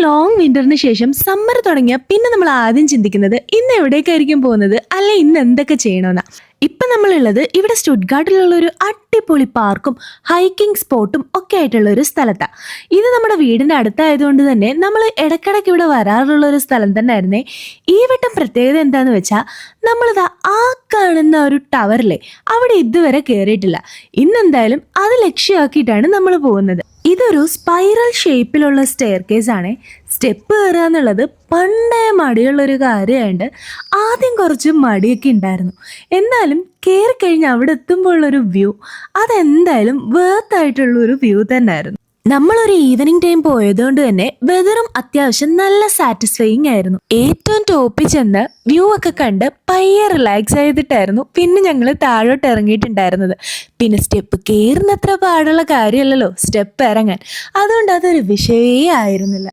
Long വിന്ററിന് ശേഷം summer തുടങ്ങിയ പിന്നെ നമ്മൾ ആദ്യം ചിന്തിക്കുന്നത് ഇന്ന് എവിടേക്കായിരിക്കും പോകുന്നത്, അല്ലെ ഇന്ന് എന്തൊക്കെ ചെയ്യണമെന്നാ. ഇപ്പൊ നമ്മളുള്ളത് ഇവിടെ സ്റ്റുട്ട്ഗാർട്ടിലുള്ള ഒരു അടിപൊളി പാർക്കും ഹൈക്കിംഗ് സ്പോട്ടും ഒക്കെ ആയിട്ടുള്ള ഒരു സ്ഥലത്താണ്. ഇത് നമ്മുടെ വീടിന്റെ അടുത്തായതുകൊണ്ട് തന്നെ നമ്മൾ ഇടയ്ക്കിടയ്ക്ക് ഇവിടെ വരാറുള്ള ഒരു സ്ഥലം തന്നെ ആയിരുന്നേ. ഈ വട്ടം പ്രത്യേകത എന്താന്ന് വെച്ചാൽ നമ്മളിതാ ആ കാണുന്ന ഒരു ടവറിലെ അവിടെ ഇതുവരെ കയറിയിട്ടില്ല. ഇന്നെന്തായാലും അത് ലക്ഷ്യമാക്കിയിട്ടാണ് നമ്മൾ പോകുന്നത്. ഇതൊരു സ്പൈറൽ ഷേപ്പിലുള്ള സ്റ്റെയർ കേസ് ആണ്. സ്റ്റെപ്പ് കയറുക എന്നുള്ളത് പണ്ടേ മടിയുള്ളൊരു കാര്യമായിട്ട് ആദ്യം കുറച്ച് മടിയൊക്കെ ഉണ്ടായിരുന്നു. എന്നാലും കയറി കഴിഞ്ഞ് അവിടെ എത്തുമ്പോൾ ഉള്ളൊരു വ്യൂ അതെന്തായാലും വേർത്തായിട്ടുള്ളൊരു വ്യൂ തന്നെ ആയിരുന്നു. നമ്മളൊരു ഈവനിങ് ടൈം പോയതുകൊണ്ട് തന്നെ വെതറും അത്യാവശ്യം നല്ല സാറ്റിസ്ഫൈയിങ് ആയിരുന്നു. ഏറ്റവും ടോപ്പിൽ ചെന്ന് വ്യൂ ഒക്കെ കണ്ട് പയ്യെ റിലാക്സ് ചെയ്തിട്ടായിരുന്നു പിന്നെ ഞങ്ങൾ താഴോട്ട് ഇറങ്ങിയിട്ടുണ്ടായിരുന്നത്. പിന്നെ സ്റ്റെപ്പ് കയറുന്നത്ര പാടുള്ള കാര്യമല്ലല്ലോ സ്റ്റെപ്പ് ഇറങ്ങാൻ, അതുകൊണ്ട് അതൊരു വിഷയമേ ആയിരുന്നില്ല.